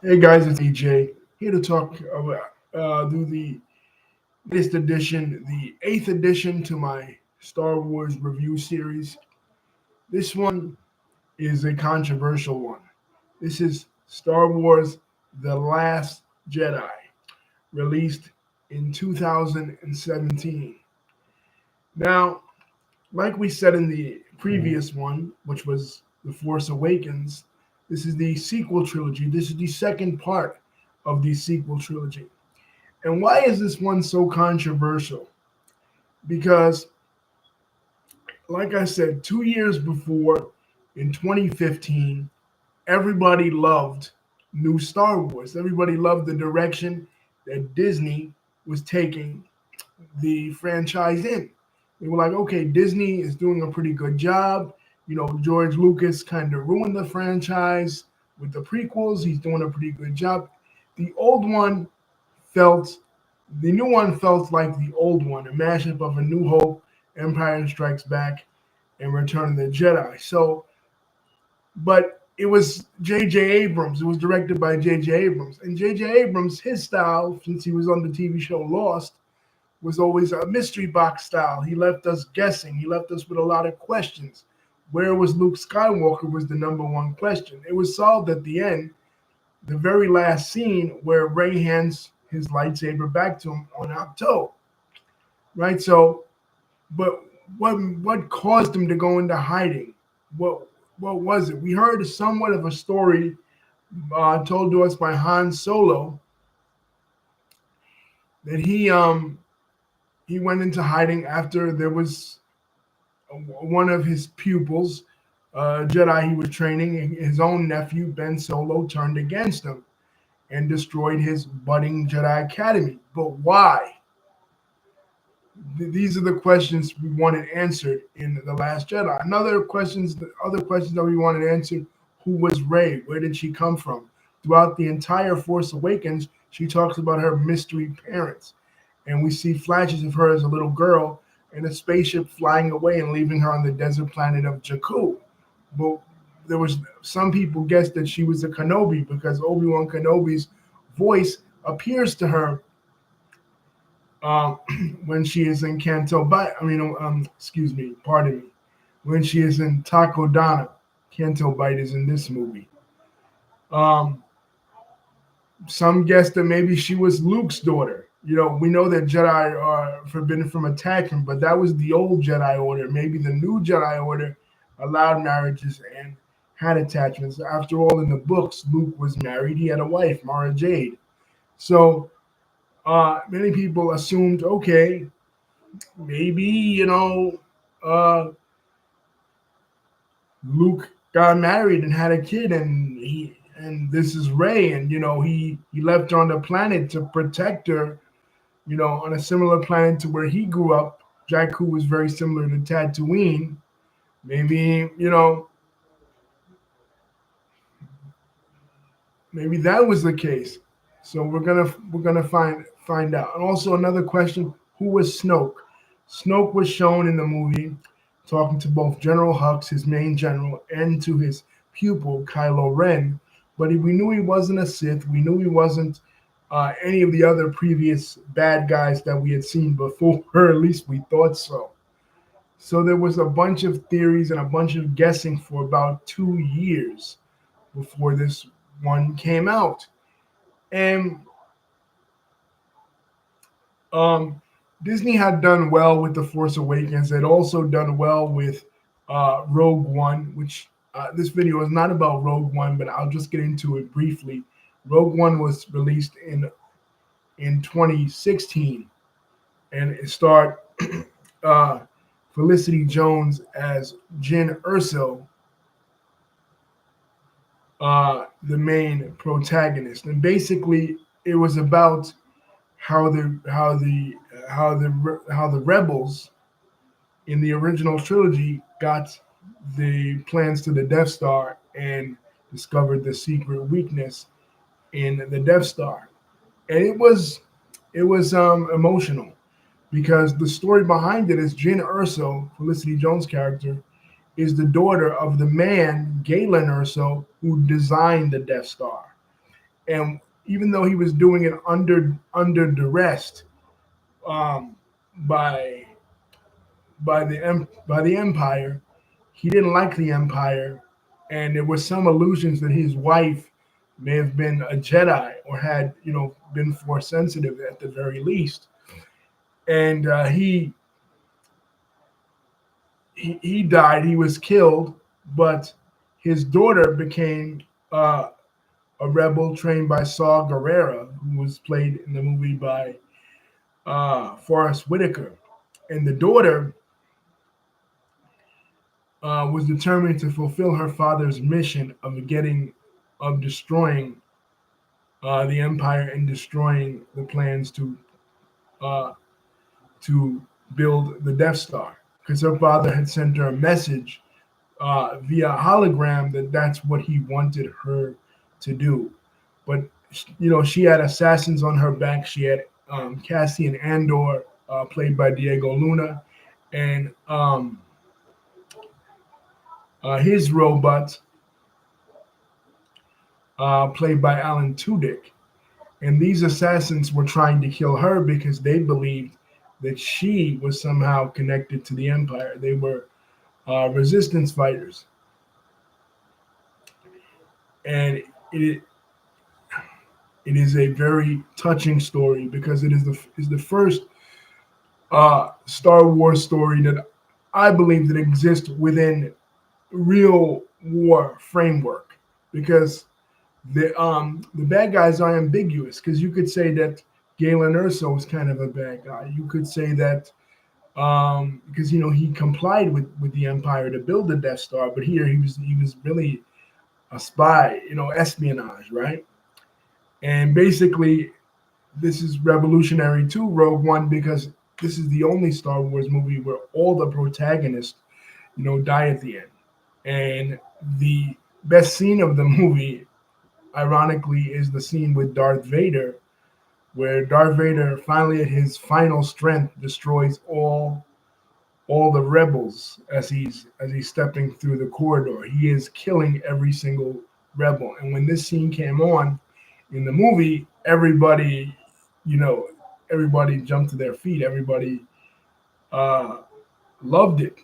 Hey guys, it's AJ here to talk about do the latest edition, the eighth edition to my Star Wars review series. This one is a controversial one. This is Star Wars: The Last Jedi, released in 2017. Now, like we said in the previous one, which was The Force Awakens, this is the sequel trilogy. This is the second part of the sequel trilogy. And why is this one so controversial? Because, like I said, 2 years before, in 2015, everybody loved new Star Wars. Everybody loved the direction that Disney was taking the franchise in. They were like, okay, Disney is doing a pretty good job. George Lucas kind of ruined the franchise with the prequels. He's doing a pretty good job. The old one felt The new one felt like the old one, a mashup of A New Hope, Empire Strikes Back, and Return of the Jedi. But it was J.J. Abrams. It was directed by J.J. Abrams. And J.J. Abrams, his style, since he was on the TV show Lost, was always a mystery box style. He left us guessing. He left us with a lot of questions. Where was Luke Skywalker was the number one question. It was solved at the end, the very last scene where Rey hands his lightsaber back to him on Octo, right? So, but what caused him to go into hiding? What was it? We heard somewhat of a story told to us by Han Solo that he went into hiding after there was one of his pupils, Jedi he was training, his own nephew Ben Solo turned against him and destroyed his budding Jedi Academy. But why? These are the questions we wanted answered in The Last Jedi. Other questions that we wanted answered: who was Rey? Where did she come from? Throughout the entire Force Awakens, she talks about her mystery parents, and we see flashes of her as a little girl in a spaceship flying away and leaving her on the desert planet of Jakku. But there was some people guessed that she was a Kenobi because Obi-Wan Kenobi's voice appears to her um, when she is in Canto Bight. Excuse me, pardon me. When she is in Takodana, Canto Bight is in this movie. Um, some guessed that maybe she was Luke's daughter. We know that Jedi are forbidden from attachment, but that was the old Jedi Order. Maybe the new Jedi Order allowed marriages and had attachments. After all, in the books, Luke was married. He had a wife, Mara Jade. So many people assumed, okay, maybe uh, Luke got married and had a kid, and this is Rey, and he left her on the planet to protect her, on a similar planet to where he grew up. Jakku was very similar to Tatooine. Maybe maybe that was the case. So we're gonna find out. And also another question: who was Snoke? Snoke was shown in the movie talking to both General Hux, his main general, and to his pupil Kylo Ren. But we knew he wasn't a Sith. We knew he wasn't any of the other previous bad guys that we had seen before, or at least we thought so. So there was a bunch of theories and a bunch of guessing for about 2 years before this one came out. And um, Disney had done well with The Force Awakens. They'd also done well with Rogue One, which this video is not about Rogue One, but I'll just get into it briefly. Rogue One was released in 2016, and it starred uh, Felicity Jones as Jyn Erso, the main protagonist, and basically it was about how the rebels in the original trilogy got the plans to the Death Star and discovered the secret weakness in the Death Star, and it was emotional because the story behind it is Jyn Erso, Felicity Jones' character, is the daughter of the man Galen Erso who designed the Death Star. and even though he was doing it under duress, um, by by the Empire, he didn't like the Empire, and there were some allusions that his wife may have been a Jedi or had been force sensitive at the very least, and he died. He was killed, but his daughter became a rebel trained by Saw Gerrera, who was played in the movie by Forrest Whitaker, and the daughter was determined to fulfill her father's mission of destroying the empire and destroying the plans uh, to build the Death Star, because her father had sent her a message via hologram that that's what he wanted her to do. But she had assassins on her back. She had Cassian Andor, played by Diego Luna, and his robot, played by Alan Tudyk. And these assassins were trying to kill her because they believed that she was somehow connected to the Empire. They were resistance fighters, and it it is a very touching story because it is the first Star Wars story that I believe that exists within real war framework, because the bad guys are ambiguous, because you could say that Galen Erso is kind of a bad guy. You could say that because he complied with the Empire to build the Death Star, but here he was really a spy, espionage, right? And basically, this is revolutionary too, Rogue One, because this is the only Star Wars movie where all the protagonists, die at the end. And the best scene of the movie, ironically, is the scene with Darth Vader, where Darth Vader finally at his final strength destroys all the rebels as he's stepping through the corridor. He is killing every single rebel. And when this scene came on in the movie, you know, everybody jumped to their feet. Everybody uh, loved it.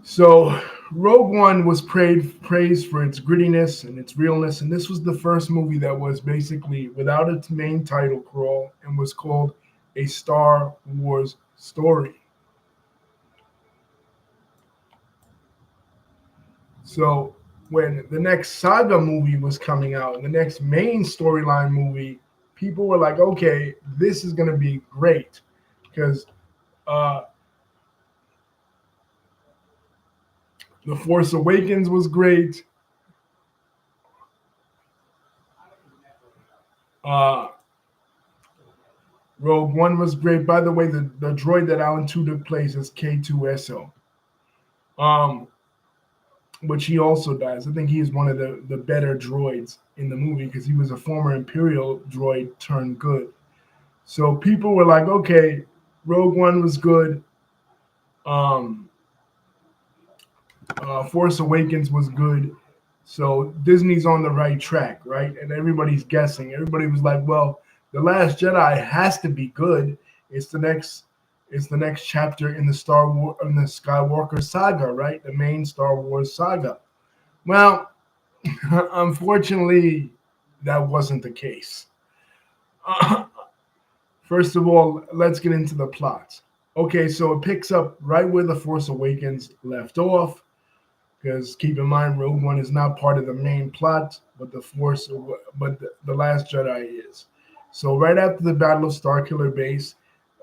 So Rogue One was praised for its grittiness and its realness, and this was the first movie that was basically without its main title crawl and was called a Star Wars story. So when the next saga movie was coming out, the next main storyline movie, people were like, okay, this is going to be great, because uh, The Force Awakens was great. Uh, Rogue One was great. By the way, the droid that Alan Tudyk plays is K2SO, um, which he also dies. I think he is one of the better droids in the movie because he was a former Imperial droid turned good. So people were like, okay, Rogue One was good. Um, Force Awakens was good. So Disney's on the right track, right? And everybody's guessing. Everybody was like, well, The Last Jedi has to be good. It's the next chapter in the Skywalker saga, right? The main Star Wars saga. Well, unfortunately, that wasn't the case. First of all, let's get into the plot. Okay, so it picks up right where The Force Awakens left off. Because keep in mind, Rogue One is not part of the main plot, but the Last Jedi is. So right after the Battle of Starkiller Base,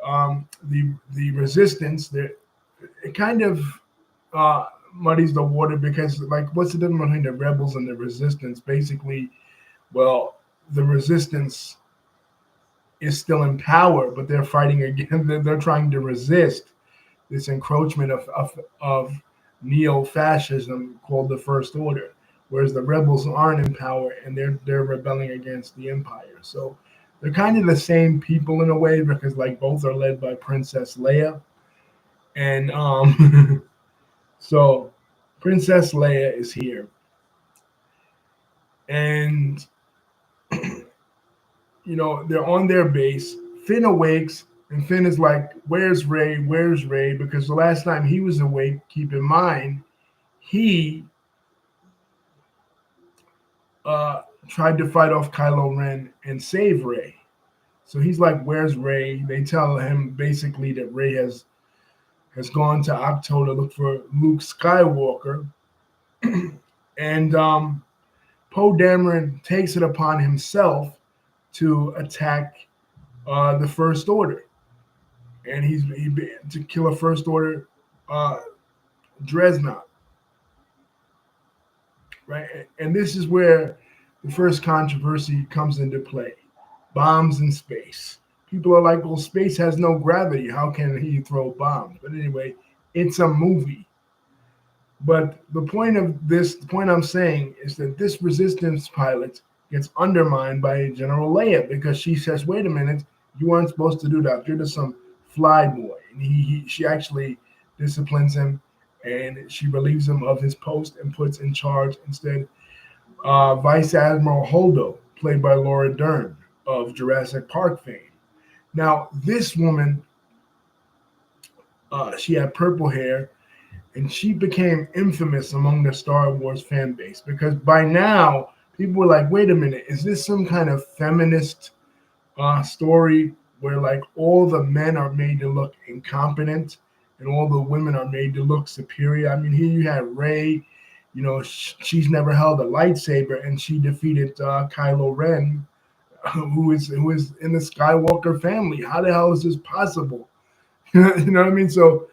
the Resistance, it kind of muddies the water, because like, what's the difference between the Rebels and the Resistance? Basically, well, the Resistance is still in power, but they're fighting again. They're trying to resist this encroachment of neo-fascism called the First Order, whereas the rebels aren't in power and they're rebelling against the Empire. So they're kind of the same people in a way, because like both are led by Princess Leia, and so Princess Leia is here, and they're on their base. Finn awakes, and Finn is like, "Where's Rey? Where's Rey?" Because the last time he was awake, keep in mind, he tried to fight off Kylo Ren and save Rey. So he's like, "Where's Rey?" They tell him basically that Rey has gone to Octo to look for Luke Skywalker, and Poe Dameron takes it upon himself to attack the First Order, and he to kill a First Order uh, dreadnought, right? And this is where the first controversy comes into play: bombs in space. People are like, "Well, space has no gravity. How can he throw bombs?" But anyway, it's a movie. But the point I'm saying is that this resistance pilot gets undermined by General Leia because she says, "Wait a minute, you weren't supposed to do that. You're just some fly boy." And she actually disciplines him, and she relieves him of his post and puts in charge instead Vice Admiral Holdo, played by Laura Dern of Jurassic Park fame. Now, this woman, she had purple hair, and she became infamous among the Star Wars fan base because by now people were like, "Wait a minute, is this some kind of feminist story where like all the men are made to look incompetent and all the women are made to look superior?" I mean, here you had Rey, she's never held a lightsaber, and she defeated Kylo Ren, who is in the Skywalker family. How the hell is this possible? You know what I mean? So,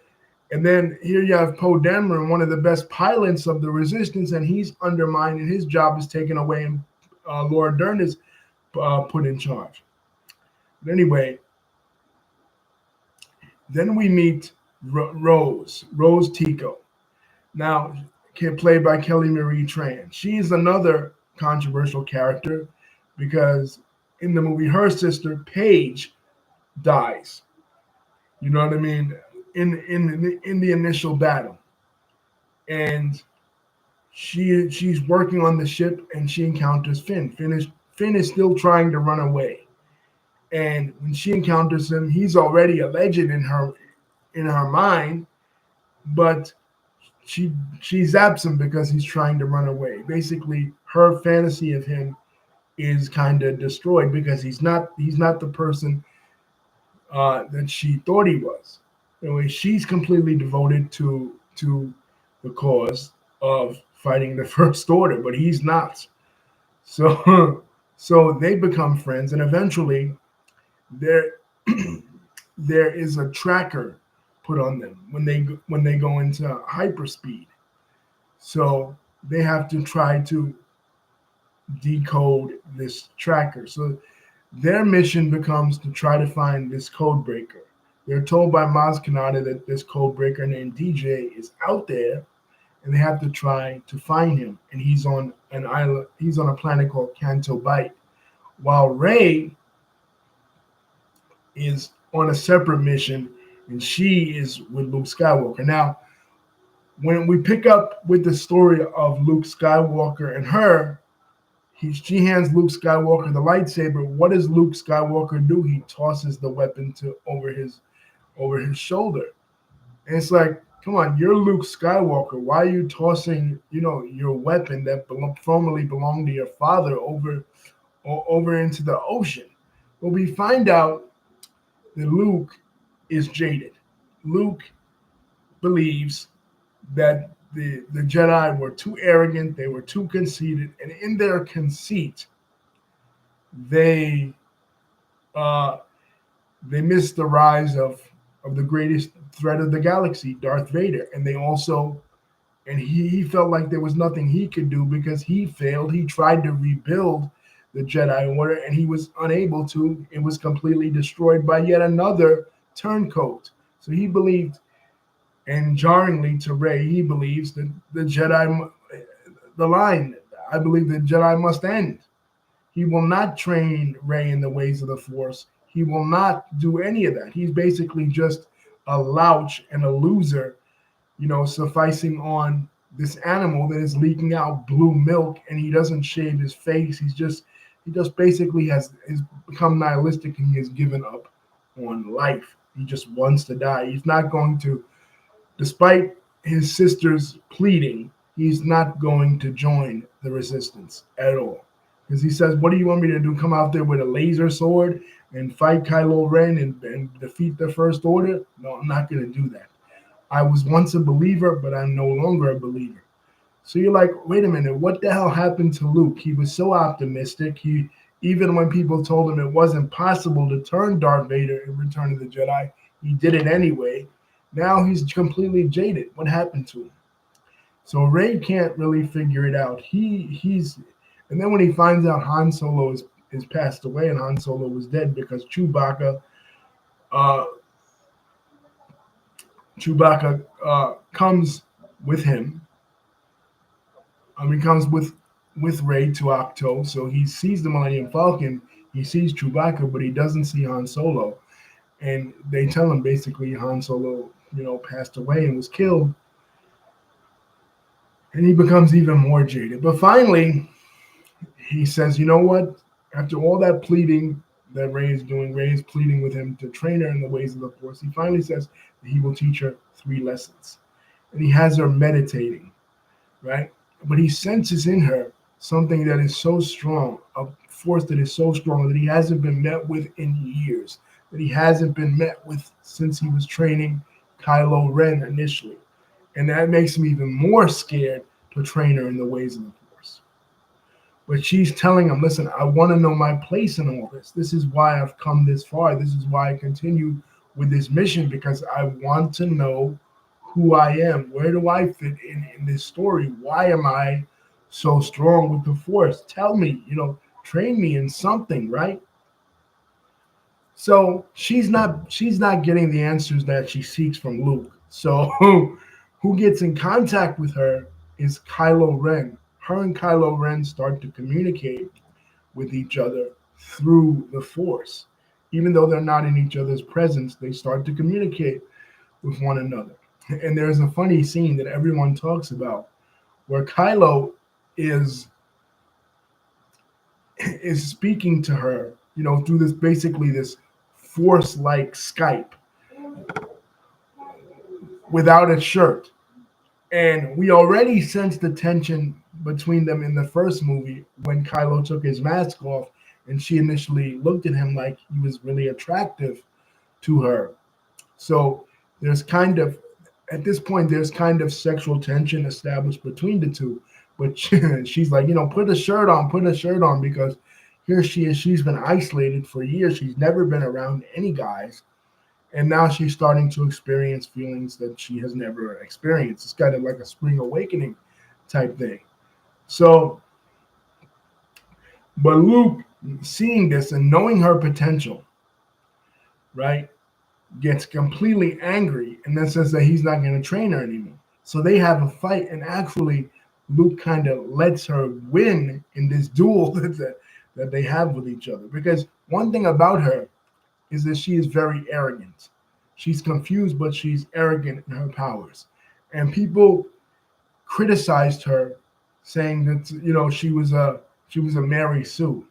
and then here you have Poe Dameron, one of the best pilots of the Resistance, and he's undermined, and his job is taken away, and Laura Dern is put in charge. But anyway, then we meet Rose Tico. Now, played by Kelly Marie Tran. She is another controversial character because in the movie, her sister Paige dies. You know what I mean? In the initial battle, and she's working on the ship, and she encounters Finn. Finn is still trying to run away, and when she encounters him, he's already a legend in her mind, but she zaps him because he's trying to run away. Basically, her fantasy of him is kind of destroyed because he's not the person that she thought he was. Anyway, she's completely devoted to the cause of fighting the First Order, but he's not. So so they become friends, and eventually there there is a tracker put on them when they go into hyperspeed. So they have to try to decode this tracker. So their mission becomes to try to find this code breaker. They're told by Maz Kanata that this code breaker named DJ is out there, and they have to try to find him. And he's on an island. He's on a planet called Canto Bight, while Rey is on a separate mission, and she is with Luke Skywalker. Now, when we pick up with the story of Luke Skywalker and her, she hands Luke Skywalker the lightsaber. What does Luke Skywalker do? He tosses the weapon over his shoulder. And it's like, come on, you're Luke Skywalker. Why are you tossing, your weapon that formerly belonged to your father over into the ocean? Well, we find out that Luke is jaded. Luke believes that the Jedi were too arrogant, they were too conceited, and in their conceit, they uh, they missed the rise of the greatest threat of the galaxy, Darth Vader, and he felt like there was nothing he could do because he failed. He tried to rebuild the Jedi Order, and he was unable to. It was completely destroyed by yet another turncoat. So he believed, and jarringly to Rey, he believes that the line, I believe the Jedi must end. He will not train Rey in the ways of the Force. He will not do any of that. He's basically just a louch and a loser, sufficing on this animal that is leaking out blue milk, and he doesn't shave his face. He just basically has become nihilistic, and he has given up on life. He just wants to die. He's not going to, despite his sister's pleading, he's not going to join the resistance at all. Because he says, "What do you want me to do? Come out there with a laser sword and fight Kylo Ren and defeat the First Order? No, I'm not going to do that. I was once a believer, but I'm no longer a believer." So you're like, wait a minute, what the hell happened to Luke? He was so optimistic. He Even when people told him it wasn't possible to turn Darth Vader in Return of the Jedi, he did it anyway. Now he's completely jaded. What happened to him? So Ray can't really figure it out. And then when he finds out Han Solo is passed away and Han Solo was dead because uh, Chewbacca comes with him. He comes with Ray to Octo, so he sees the Millennium Falcon. He sees Chewbacca, but he doesn't see Han Solo. And they tell him basically Han Solo, passed away and was killed. And he becomes even more jaded. But finally, he says, "You know what? After all that pleading that Ray is doing, Ray is pleading with him to train her in the ways of the Force. He finally says that he will teach her 3 lessons. And he has her meditating, right? But he senses in her something that is so strong, a force that is so strong that he hasn't been met with in years, that he hasn't been met with since he was training Kylo Ren initially. And that makes him even more scared to train her in the ways of the Force. But she's telling him, listen, I want to know my place in all this. This is why I've come this far. This is why I continue with this mission, because I want to know who I am. Where do I fit in this story? Why am I so strong with the Force? Tell me, train me in something, right? So she's not getting the answers that she seeks from Luke. So who gets in contact with her is Kylo Ren. Her and Kylo Ren start to communicate with each other through the Force. Even though they're not in each other's presence, they start to communicate with one another. And there's a funny scene that everyone talks about where Kylo is speaking to her, through this Force-like Skype without a shirt. And we already sensed the tension between them in the first movie when Kylo took his mask off and she initially looked at him like he was really attractive to her. So there's kind of, at this point, there's kind of sexual tension established between the two. But she's like, put a shirt on, because here she is. She's been isolated for years. She's never been around any guys. And now she's starting to experience feelings that she has never experienced. It's kind of like a spring awakening type thing. So, but Luke, seeing this and knowing her potential, right, gets completely angry and then says that he's not going to train her anymore. So they have a fight, and actually, Luke kind of lets her win in this duel that they have with each other. Because one thing about her is that she is very arrogant. She's confused, but she's arrogant in her powers. And people criticized her, saying that she was a Mary Sue,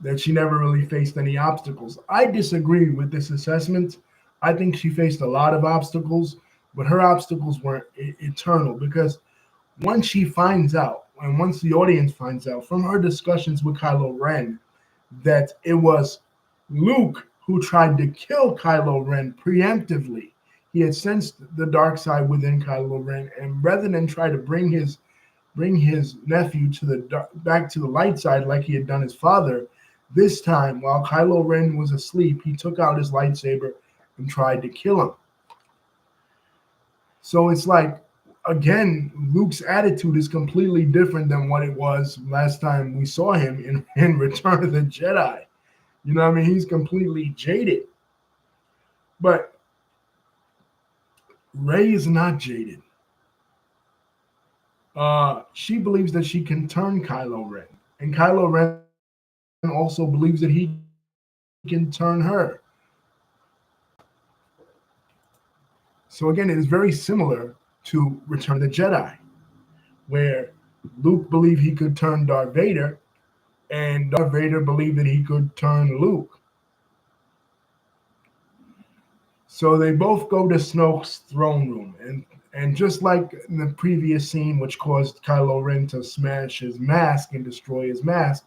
that she never really faced any obstacles. I disagree with this assessment. I think she faced a lot of obstacles, but her obstacles weren't eternal, because once she finds out, and once the audience finds out from her discussions with Kylo Ren, that it was Luke who tried to kill Kylo Ren preemptively. He had sensed the dark side within Kylo Ren, and rather than try to bring his nephew back to the light side like he had done his father, this time while Kylo Ren was asleep, he took out his lightsaber and tried to kill him. So it's like, again, Luke's attitude is completely different than what it was last time we saw him in Return of the Jedi. You know what I mean? He's completely jaded. But Rey is not jaded. She believes that she can turn Kylo Ren. And Kylo Ren also believes that he can turn her. So again, it is very similar to Return of the Jedi, where Luke believed he could turn Darth Vader, and Darth Vader believed that he could turn Luke. So they both go to Snoke's throne room, and just like in the previous scene, which caused Kylo Ren to smash his mask and destroy his mask,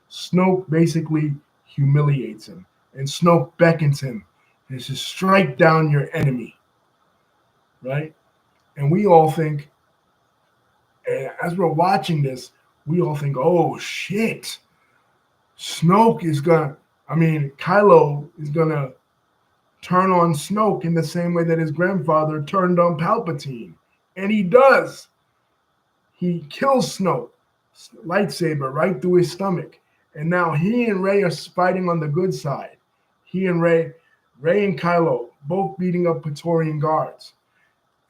Snoke basically humiliates him, and Snoke beckons him and says, "Strike down your enemy," right? And we all think, as we're watching this, we all think, "Oh shit, Snoke is gonna." I mean, Kylo is gonna turn on Snoke in the same way that his grandfather turned on Palpatine. And he does. He kills Snoke, lightsaber right through his stomach. And now he and Rey are fighting on the good side. He and Rey and Kylo, both beating up Praetorian guards.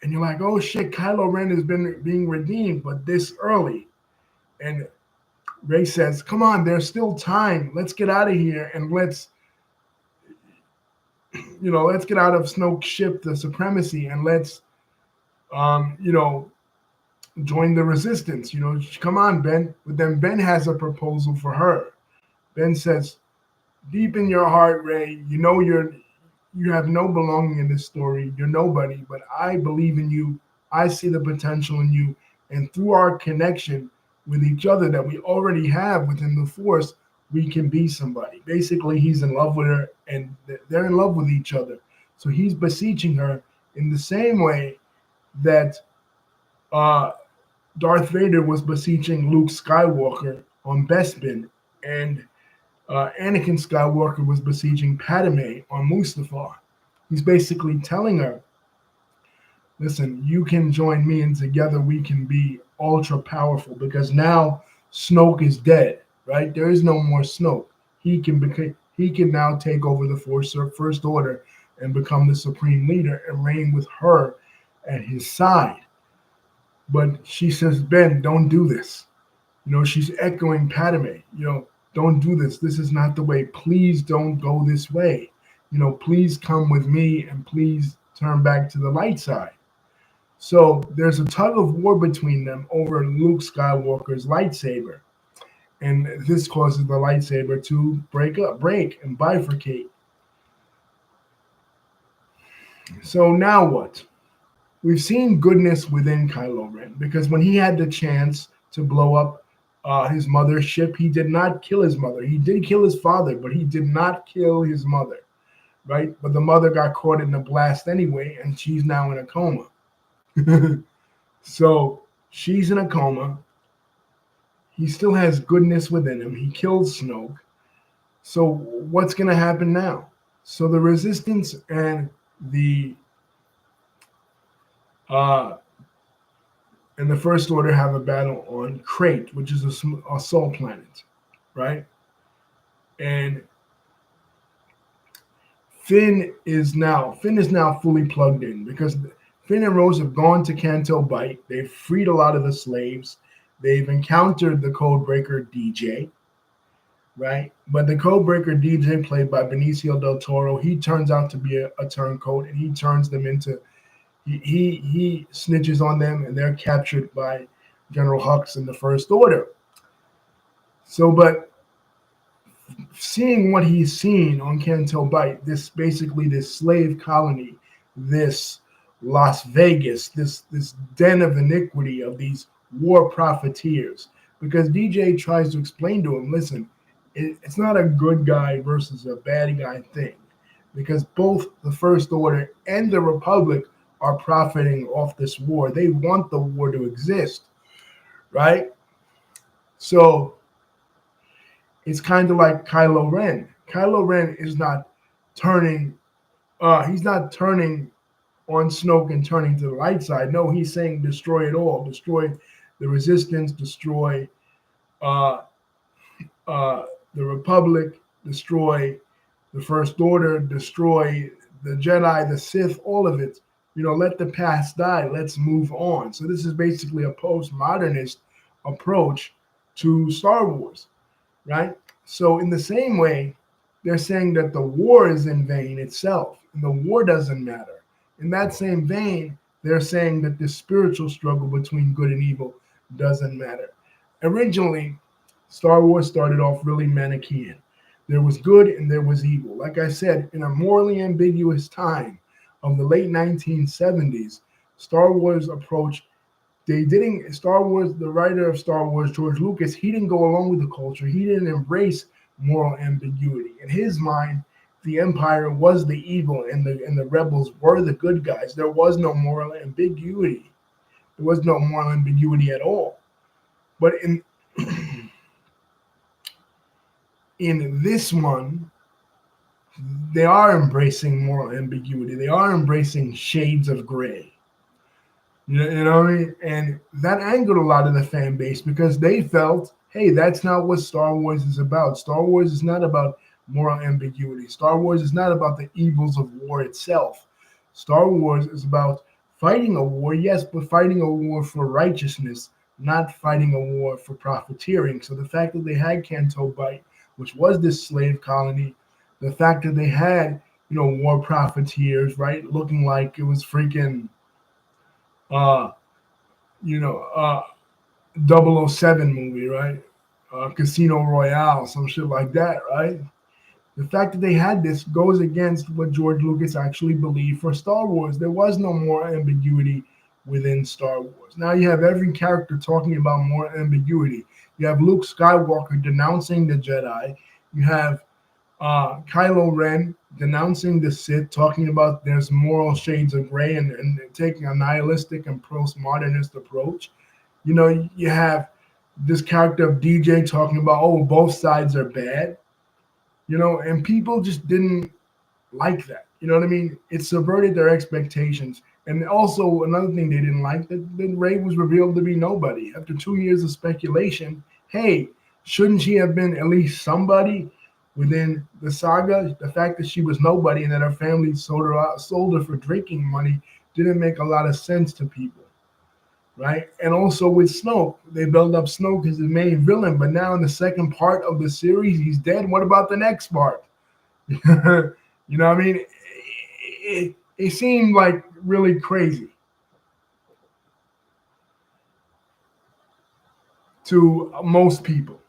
And you're like, oh shit, Kylo Ren has been being redeemed, but this early. And Rey says, come on, there's still time. Let's get out of here and let's get out of Snoke's ship, the supremacy, and let's, join the resistance. Come on, Ben. But then Ben has a proposal for her. Ben says, deep in your heart, Rey, you have no belonging in this story. You're nobody, but I believe in you. I see the potential in you. And through our connection with each other that we already have within the Force, we can be somebody. Basically, he's in love with her and they're in love with each other. So he's beseeching her in the same way that Darth Vader was beseeching Luke Skywalker on Bespin, and Anakin Skywalker was beseeching Padme on Mustafar. He's basically telling her, listen, you can join me and together we can be ultra powerful because now Snoke is dead, right? There is no more Snoke. He can now take over the Force First Order and become the supreme leader and reign with her at his side. But she says, Ben, don't do this. She's echoing Padme, don't do this. This is not the way. Please don't go this way. Please come with me and please turn back to the light side. So there's a tug of war between them over Luke Skywalker's lightsaber. And this causes the lightsaber to break and bifurcate. So now what? We've seen goodness within Kylo Ren because when he had the chance to blow up his mother's ship, he did not kill his mother. He did kill his father, but he did not kill his mother, right? But the mother got caught in the blast anyway, and she's now in a coma. So she's in a coma. He still has goodness within him. He killed Snoke. So what's going to happen now? So the Resistance and the First Order have a battle on Crate, which is a soul planet, right? And Finn is now fully plugged in because Finn and Rose have gone to Canto Bight. They've freed a lot of the slaves. They've encountered the Codebreaker DJ, right? But the Codebreaker DJ, played by Benicio del Toro, he turns out to be a turncoat, and he turns them into he snitches on them, and they're captured by General Hux and the First Order. So, but seeing what he's seen on Canto Bight, this slave colony, this Las Vegas, this den of iniquity of these war profiteers, because DJ tries to explain to him, listen, it's not a good guy versus a bad guy thing, because both the First Order and the Republic are profiting off this war. They want the war to exist, right? So it's kind of like Kylo Ren. Kylo Ren is not turning, he's not turning on Snoke and turning to the light side. No, he's saying destroy it all. Destroy the Resistance, destroy the Republic, destroy the First Order, destroy the Jedi, the Sith, all of it. Let the past die. Let's move on. So this is basically a postmodernist approach to Star Wars, right? So in the same way, they're saying that the war is in vain itself, and the war doesn't matter. In that same vein, they're saying that the spiritual struggle between good and evil doesn't matter. Originally, Star Wars started off really Manichaean. There was good and there was evil. Like I said, in a morally ambiguous time of the late 1970s, Star Wars approached they didn't Star Wars, the writer of Star Wars, George Lucas, he didn't go along with the culture. He didn't embrace moral ambiguity. In his mind, the Empire was the evil and the rebels were the good guys. There was no moral ambiguity. There was no moral ambiguity at all. But in this one, they are embracing moral ambiguity. They are embracing shades of gray. You know what I mean? And that angered a lot of the fan base because they felt, hey, that's not what Star Wars is about. Star Wars is not about moral ambiguity. Star Wars is not about the evils of war itself. Star Wars is about fighting a war, yes, but fighting a war for righteousness, not fighting a war for profiteering. So the fact that they had Canto Bight, which was this slave colony, the fact that they had, war profiteers, right, looking like it was freaking uh you know uh 007 movie, right? Casino Royale, some shit like that, right? The fact that they had this goes against what George Lucas actually believed for Star Wars. There was no more ambiguity within Star Wars. Now you have every character talking about more ambiguity. You have Luke Skywalker denouncing the Jedi. You have Kylo Ren denouncing the Sith, talking about there's moral shades of gray and taking a nihilistic and postmodernist approach. You have this character of DJ talking about, oh, both sides are bad, and people just didn't like that. You know what I mean? It subverted their expectations. And also another thing they didn't like, that Rey was revealed to be nobody. After 2 years of speculation, hey, shouldn't she have been at least somebody within the saga? The fact that she was nobody and that her family sold her for drinking money didn't make a lot of sense to people, right? And also with Snoke, they built up Snoke as the main villain, but now in the second part of the series, he's dead. What about the next part? You know what I mean? It seemed like really crazy to most people.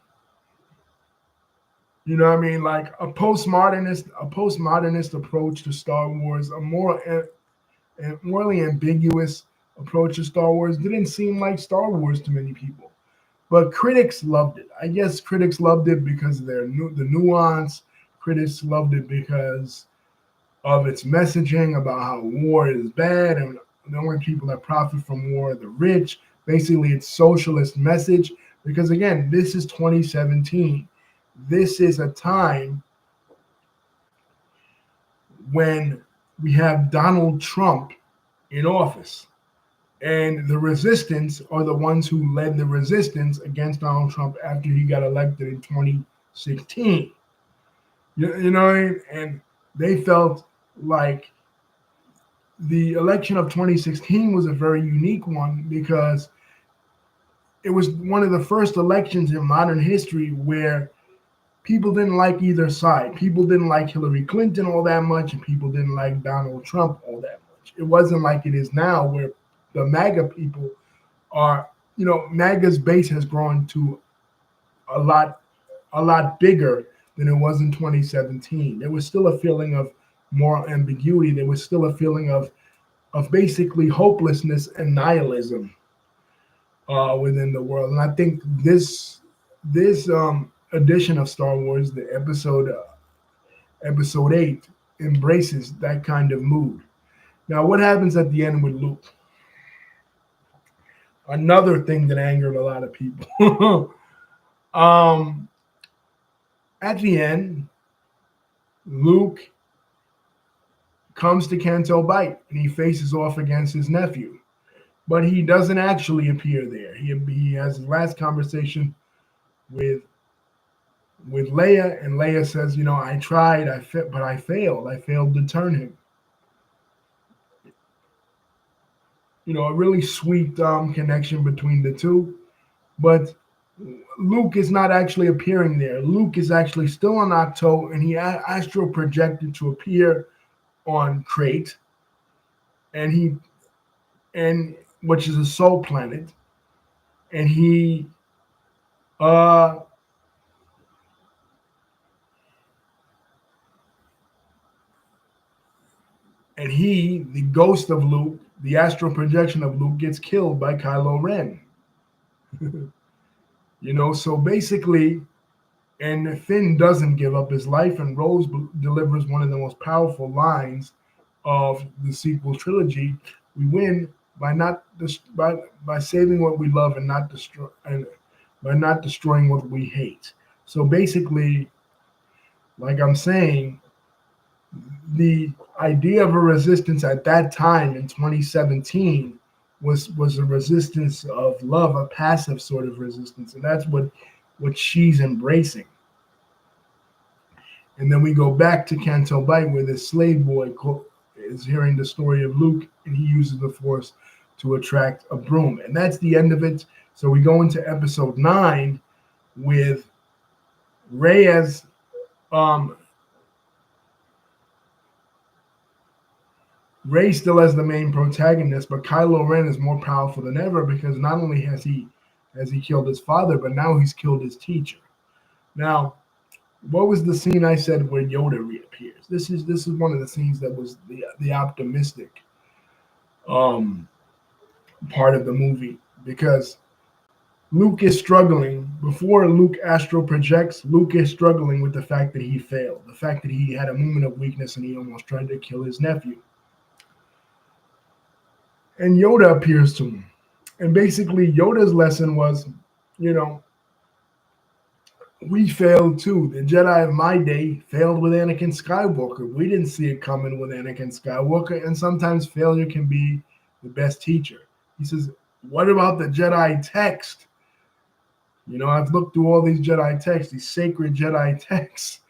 You know what I mean? Like a postmodernist approach to Star Wars, a more morally ambiguous approach to Star Wars didn't seem like Star Wars to many people. But critics loved it. I guess critics loved it because of the nuance. Critics loved it because of its messaging about how war is bad and the only people that profit from war are the rich. Basically, it's socialist message because, again, this is 2017. This is a time when we have Donald Trump in office. And the resistance are the ones who led the resistance against Donald Trump after he got elected in 2016. You know what I mean? And they felt like the election of 2016 was a very unique one because it was one of the first elections in modern history where people didn't like either side. People didn't like Hillary Clinton all that much, and people didn't like Donald Trump all that much. It wasn't like it is now where the MAGA people are, MAGA's base has grown to a lot bigger than it was in 2017. There was still a feeling of moral ambiguity. There was still a feeling of basically hopelessness and nihilism within the world. And I think this edition of Star Wars, the episode 8, embraces that kind of mood. Now, what happens at the end with Luke? Another thing that angered a lot of people. At the end, Luke comes to Canto Bight and he faces off against his nephew, but he doesn't actually appear there. He has his last conversation with Leia, and Leia says, I tried, but I failed. I failed to turn him. A really sweet connection between the two, but Luke is not actually appearing there. Luke is actually still on Octo, and he astral projected to appear on Crate, and and which is a soul planet, and uh the ghost of Luke, the astral projection of Luke, gets killed by Kylo Ren. So basically, and Finn doesn't give up his life, and Rose delivers one of the most powerful lines of the sequel trilogy. We win by not by saving what we love and not destroy and by not destroying what we hate. So basically, like I'm saying, the idea of a resistance at that time in 2017 was a resistance of love, a passive sort of resistance, and that's what she's embracing. And then we go back to Canto Bight, where the slave boy is hearing the story of Luke, and he uses the Force to attract a broom, and that's the end of it. So we go into Episode 9 with Rey as um, Rey still as the main protagonist, but Kylo Ren is more powerful than ever because not only has he killed his father, but now he's killed his teacher. Now, what was the scene I said where Yoda reappears? This is one of the scenes that was the optimistic um, part of the movie because Luke is struggling. Before Luke astral projects, Luke is struggling with the fact that he failed, the fact that he had a moment of weakness and he almost tried to kill his nephew. And Yoda appears to him. And basically, Yoda's lesson was, you know, we failed too. The Jedi of my day failed with Anakin Skywalker. We didn't see it coming with Anakin Skywalker, and sometimes failure can be the best teacher. He says, what about the Jedi text? I've looked through all these Jedi texts, these sacred Jedi texts.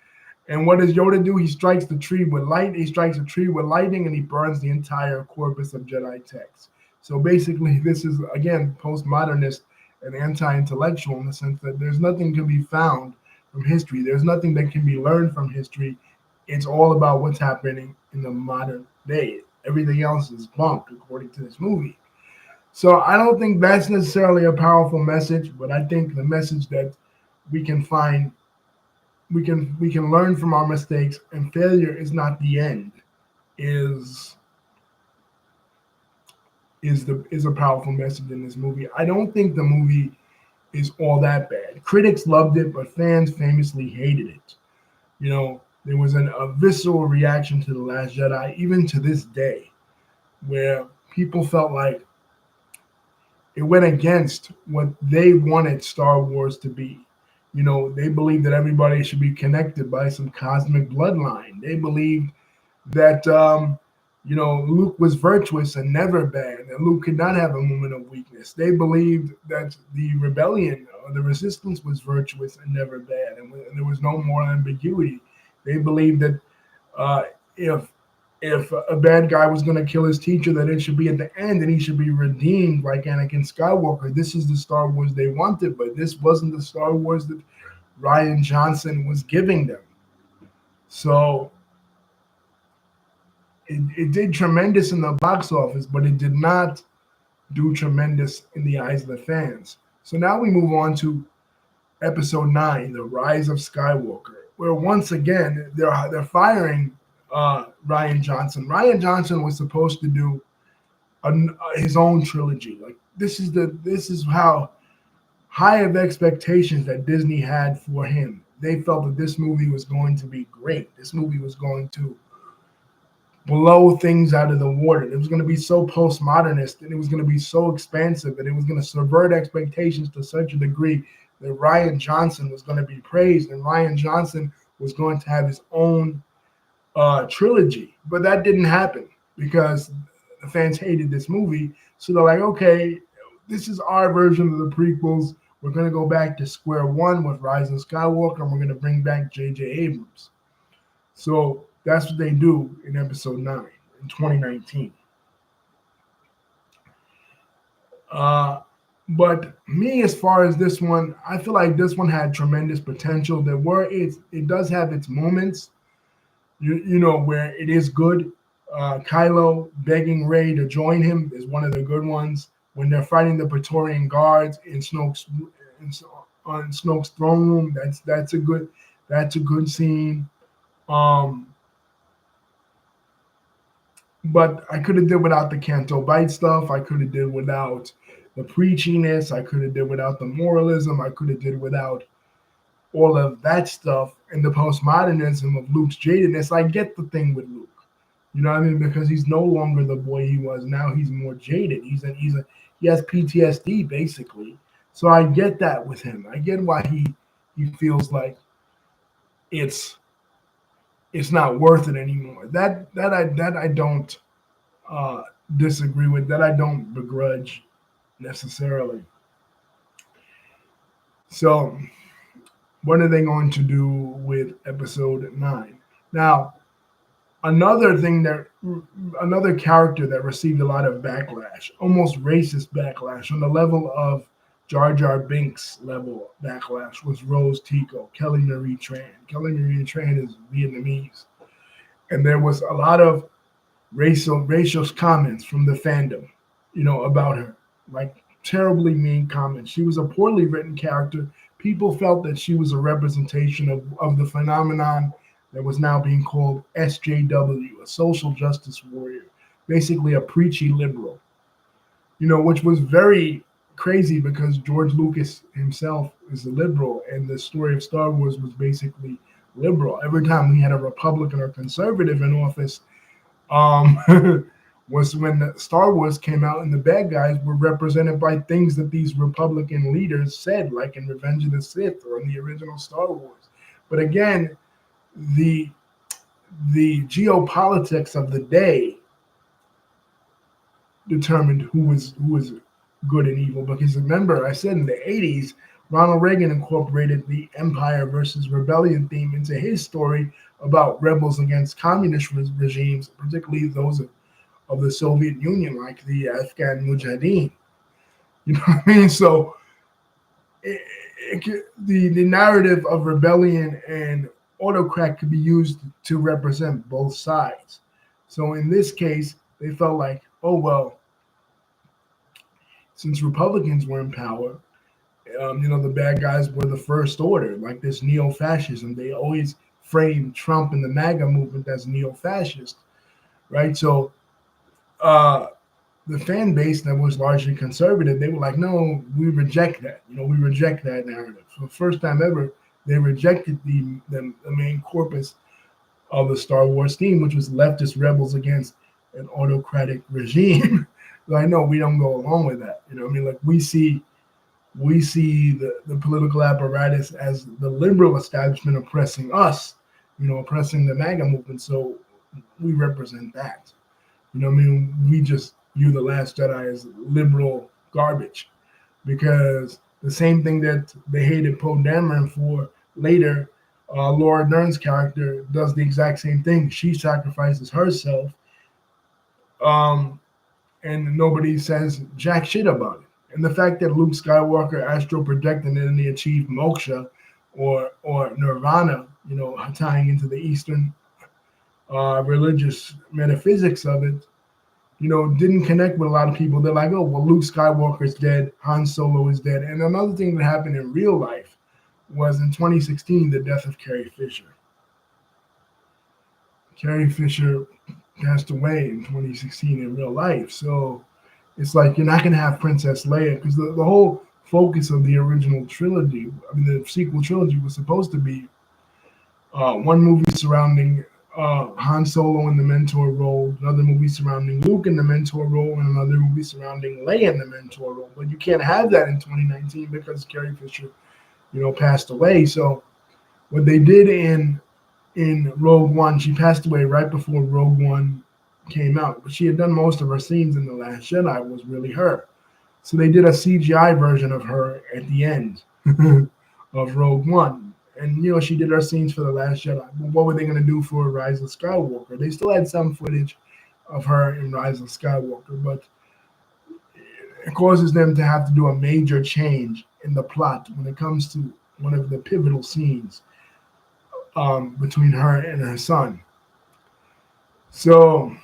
And what does Yoda do? He strikes the tree with light. He strikes a tree with lightning, and he burns the entire corpus of Jedi texts. So basically, this is again postmodernist and anti-intellectual in the sense that there's nothing to be found from history. There's nothing that can be learned from history. It's all about what's happening in the modern day. Everything else is bunk, according to this movie. So I don't think that's necessarily a powerful message, but I think the message that we can find we can learn from our mistakes, and failure is not the end is is a powerful message in this movie. I don't think the movie is all that bad. Critics loved it, but fans famously hated it. There was a visceral reaction to The Last Jedi, even to this day, where people felt like it went against what they wanted Star Wars to be. They believed that everybody should be connected by some cosmic bloodline. They believed that Luke was virtuous and never bad, and Luke could not have a moment of weakness. They believed that the rebellion or the resistance was virtuous and never bad, and there was no moral ambiguity. They believed that if a bad guy was going to kill his teacher, that it should be at the end and he should be redeemed like Anakin Skywalker. This is the Star Wars they wanted, but this wasn't the Star Wars that Rian Johnson was giving them. So it did tremendous in the box office, but it did not do tremendous in the eyes of the fans. So now we move on to Episode 9, The Rise of Skywalker, where once again they're firing Rian Johnson. Rian Johnson was supposed to do his own trilogy. Like this is how high of expectations that Disney had for him. They felt that this movie was going to be great. This movie was going to blow things out of the water. It was going to be so postmodernist, and it was going to be so expansive, and it was going to subvert expectations to such a degree that Rian Johnson was going to be praised, and Rian Johnson was going to have his own trilogy. But that didn't happen because the fans hated this movie. So they're like, okay, this is our version of the prequels. We're going to go back to square one with Rise of Skywalker, and we're going to bring back J.J. Abrams. So that's what they do in Episode 9 in 2019. But me, as far as this one, I feel like this one had tremendous potential. It does have its moments, where it is good. Kylo begging Rey to join him is one of the good ones. When they're fighting the Praetorian Guards in, on Snoke's throne room, that's a good scene. Um, but I could have did without the Canto Bite stuff. I could have did without the preachiness. I could have did without the moralism. I could have did without all of that stuff and the postmodernism of Luke's jadedness. I get the thing with Luke. You know what I mean? Because he's no longer the boy he was. Now he's more jaded. He has PTSD basically. So I get that with him. I get why he feels like it's it's not worth it anymore. That I don't uh, disagree with. That I don't begrudge necessarily. So what are they going to do with episode 9? Now, another thing that another character that received a lot of backlash, almost racist backlash on the level of Jar Jar Binks level backlash, was Rose Tico, Kelly Marie Tran. Kelly Marie Tran is Vietnamese, and there was a lot of racial comments from the fandom, about her, like terribly mean comments. She was a poorly written character. People felt that she was a representation of the phenomenon that was now being called SJW, a social justice warrior, basically a preachy liberal, which was very crazy because George Lucas himself is a liberal, and the story of Star Wars was basically liberal. Every time we had a Republican or conservative in office, um, was when the Star Wars came out and the bad guys were represented by things that these Republican leaders said, like in Revenge of the Sith or in the original Star Wars. But again, the geopolitics of the day determined who was good and evil. Because remember, I said in the 80s, Ronald Reagan incorporated the Empire versus Rebellion theme into his story about rebels against communist regimes, particularly those of the Soviet Union, like the Afghan Mujahideen. You know what I mean? So the narrative of rebellion and autocrat could be used to represent both sides. So in this case, they felt like, oh, well, since Republicans were in power, the bad guys were the first order, like this neo-fascism. They always framed Trump and the MAGA movement as neo-fascist, right? So the fan base that was largely conservative, they were like, no, we reject that. We reject that narrative. For the first time ever, they rejected the main corpus of the Star Wars theme, which was leftist rebels against an autocratic regime. Like, no, we don't go along with that. Like we see the political apparatus as the liberal establishment oppressing us, oppressing the MAGA movement. So we represent that. We just view The Last Jedi as liberal garbage because the same thing that they hated Poe Dameron for later, Laura Dern's character does the exact same thing. She sacrifices herself, and nobody says jack shit about it. And the fact that Luke Skywalker astral projected and he achieved moksha or nirvana, tying into the Eastern religious metaphysics of it, didn't connect with a lot of people. They're like, oh, well, Luke Skywalker's dead, Han Solo is dead. And another thing that happened in real life was in 2016, the death of Carrie Fisher. Carrie Fisher passed away in 2016 in real life. So it's like you're not going to have Princess Leia because the whole focus of the original trilogy, the sequel trilogy, was supposed to be one movie surrounding Han Solo in the mentor role, another movie surrounding Luke in the mentor role, and another movie surrounding Leia in the mentor role. But you can't have that in 2019 because Carrie Fisher, passed away. So what they did in Rogue One, she passed away right before Rogue One came out, but she had done most of her scenes in The Last Jedi was really her. So they did a CGI version of her at the end of Rogue One. And, she did her scenes for The Last Jedi. But what were they going to do for Rise of Skywalker? They still had some footage of her in Rise of Skywalker, but it causes them to have to do a major change in the plot when it comes to one of the pivotal scenes between her and her son. So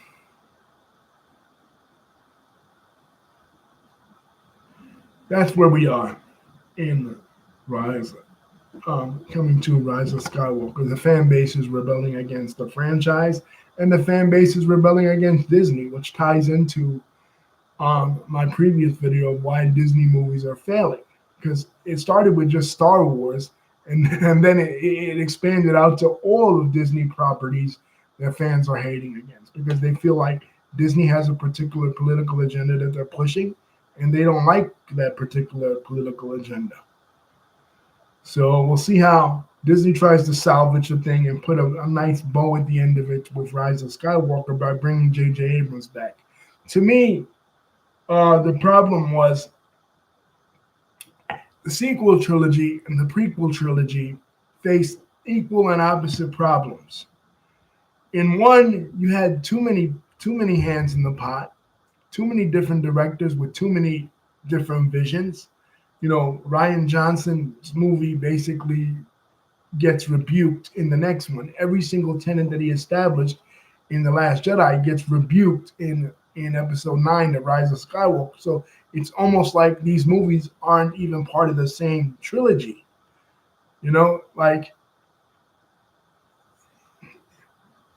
That's where we are in Rise, coming to Rise of Skywalker. The fan base is rebelling against the franchise, and the fan base is rebelling against Disney, which ties into my previous video of why Disney movies are failing. Because it started with just Star Wars, and then it expanded out to all of Disney properties that fans are hating against because they feel like Disney has a particular political agenda that they're pushing, and they don't like that particular political agenda. So we'll see how Disney tries to salvage the thing and put a nice bow at the end of it with Rise of Skywalker by bringing J.J. Abrams back. To me, the problem was the sequel trilogy and the prequel trilogy faced equal and opposite problems. In one, you had too many hands in the pot, too many different directors with too many different visions. Ryan Johnson's movie basically gets rebuked in the next one. Every single tenant that he established in The Last Jedi gets rebuked in episode 9, The Rise of Skywalker. So it's almost like these movies aren't even part of the same trilogy. Like,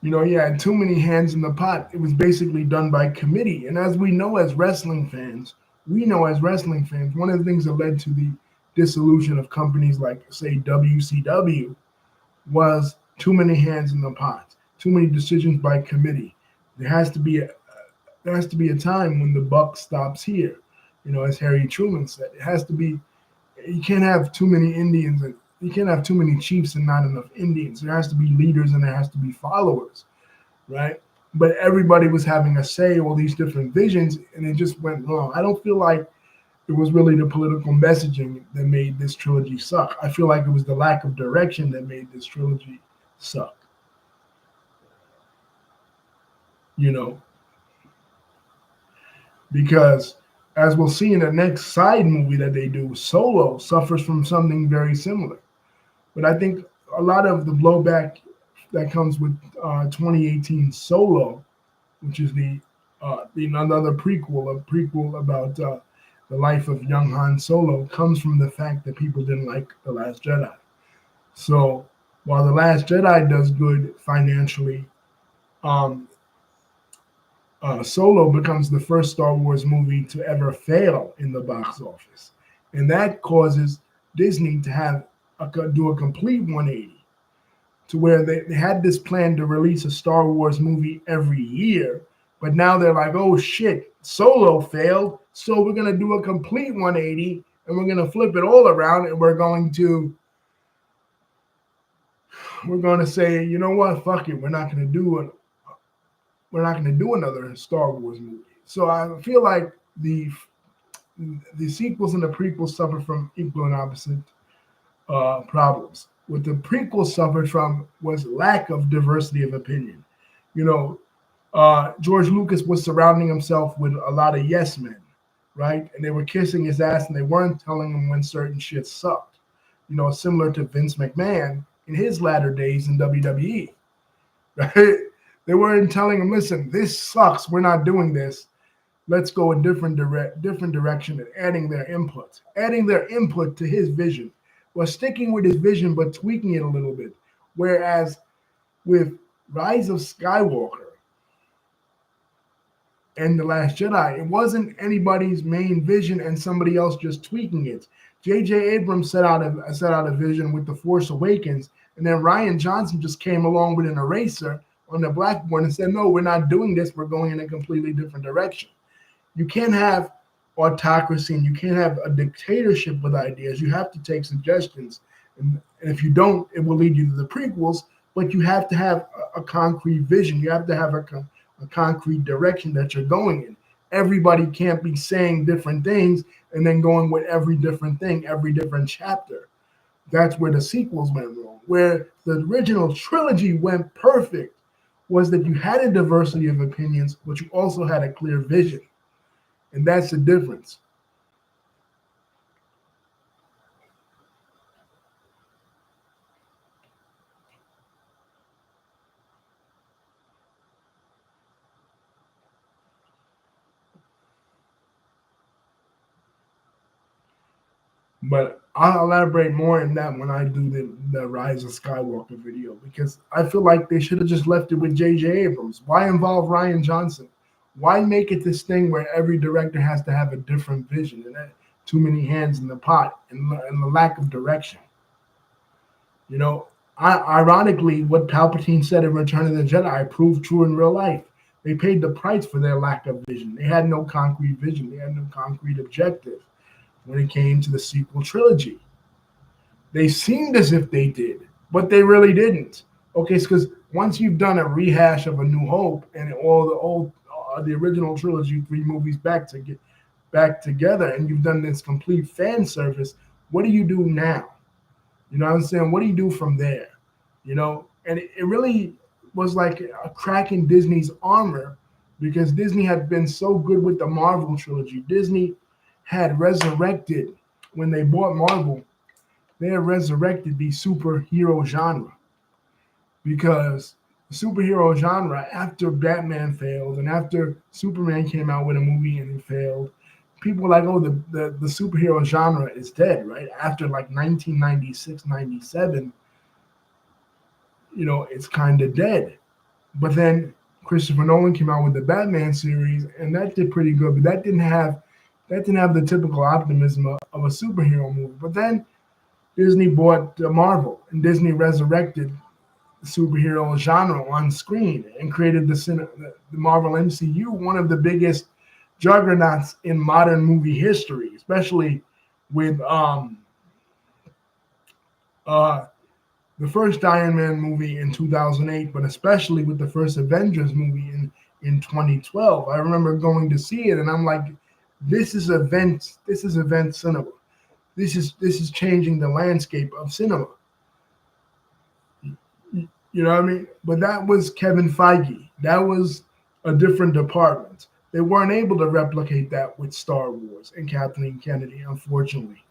he had too many hands in the pot. It was basically done by committee. And as we know as wrestling fans, one of the things that led to the dissolution of companies like, say, WCW was too many hands in the pot, too many decisions by committee. There has to be a there has to be a time when the buck stops here. As Harry Truman said, it has to be. You can't have too many Indians and you can't have too many chiefs and not enough Indians. There has to be leaders and there has to be followers, right? But everybody was having a say, all these different visions, and it just went wrong. I don't feel like it was really the political messaging that made this trilogy suck. I feel like it was the lack of direction that made this trilogy suck. You know, because as we'll see in the next side movie that they do, Solo suffers from something very similar. But I think a lot of the blowback that comes with 2018 Solo, which is another prequel, a prequel about the life of young Han Solo, comes from the fact that people didn't like The Last Jedi. So while The Last Jedi does good financially, um, Solo becomes the first Star Wars movie to ever fail in the box office, and that causes Disney to do a complete 180 to where they had this plan to release a Star Wars movie every year, but now they're like, oh shit, Solo failed, so we're gonna do a complete 180 and we're gonna flip it all around and we're going to say, you know what, fuck it, we're not going to do another Star Wars movie. So I feel like the sequels and the prequels suffer from equal and opposite problems. What the prequels suffered from was lack of diversity of opinion. You know, George Lucas was surrounding himself with a lot of yes men, right? And they were kissing his ass and they weren't telling him when certain shit sucked. Similar to Vince McMahon in his latter days in WWE, right? They weren't telling him, listen, this sucks. We're not doing this. Let's go a different direction and adding their input to his vision. Well, sticking with his vision, but tweaking it a little bit. Whereas with Rise of Skywalker and The Last Jedi, it wasn't anybody's main vision and somebody else just tweaking it. J.J. Abrams set out a vision with The Force Awakens, and then Ryan Johnson just came along with an eraser on the blackboard and said, no, we're not doing this. We're going in a completely different direction. You can't have autocracy and you can't have a dictatorship with ideas. You have to take suggestions. And if you don't, it will lead you to the prequels, but you have to have a concrete vision. You have to have a concrete direction that you're going in. Everybody can't be saying different things and then going with every different thing, every different chapter. That's where the sequels went wrong. Where the original trilogy went perfect was that you had a diversity of opinions, but you also had a clear vision. And that's the difference. But I'll elaborate more in that when I do the Rise of Skywalker video because I feel like they should have just left it with J.J. Abrams. Why involve Ryan Johnson? Why make it this thing where every director has to have a different vision and that too many hands in the pot and the lack of direction? You know, ironically, what Palpatine said in Return of the Jedi proved true in real life. They paid the price for their lack of vision. They had no concrete vision. They had no concrete objective when it came to the sequel trilogy. They seemed as if they did, but they really didn't. Okay, because once you've done a rehash of A New Hope and all the original trilogy, three movies back to get back together, and you've done this complete fan service, what do you do now? You know what I'm saying? What do you do from there? You know, and it really was like a crack in Disney's armor because Disney had been so good with the Marvel trilogy. Disney had resurrected when they bought Marvel. They had resurrected the superhero genre because the superhero genre, after Batman failed and after Superman came out with a movie and it failed, people were like, oh, the superhero genre is dead, right? After like 1996, 97, you know, it's kind of dead. But then Christopher Nolan came out with the Batman series, and that did pretty good. But that didn't have the typical optimism of a superhero movie. But then Disney bought Marvel, and Disney resurrected the superhero genre on screen and created the Marvel MCU, one of the biggest juggernauts in modern movie history, especially with uh, the first Iron Man movie in 2008, but especially with the first Avengers movie in 2012. I remember going to see it, and I'm like, this is event cinema. This is changing the landscape of cinema. You know what I mean? But that was Kevin Feige. That was a different department. They weren't able to replicate that with Star Wars and Kathleen Kennedy, unfortunately.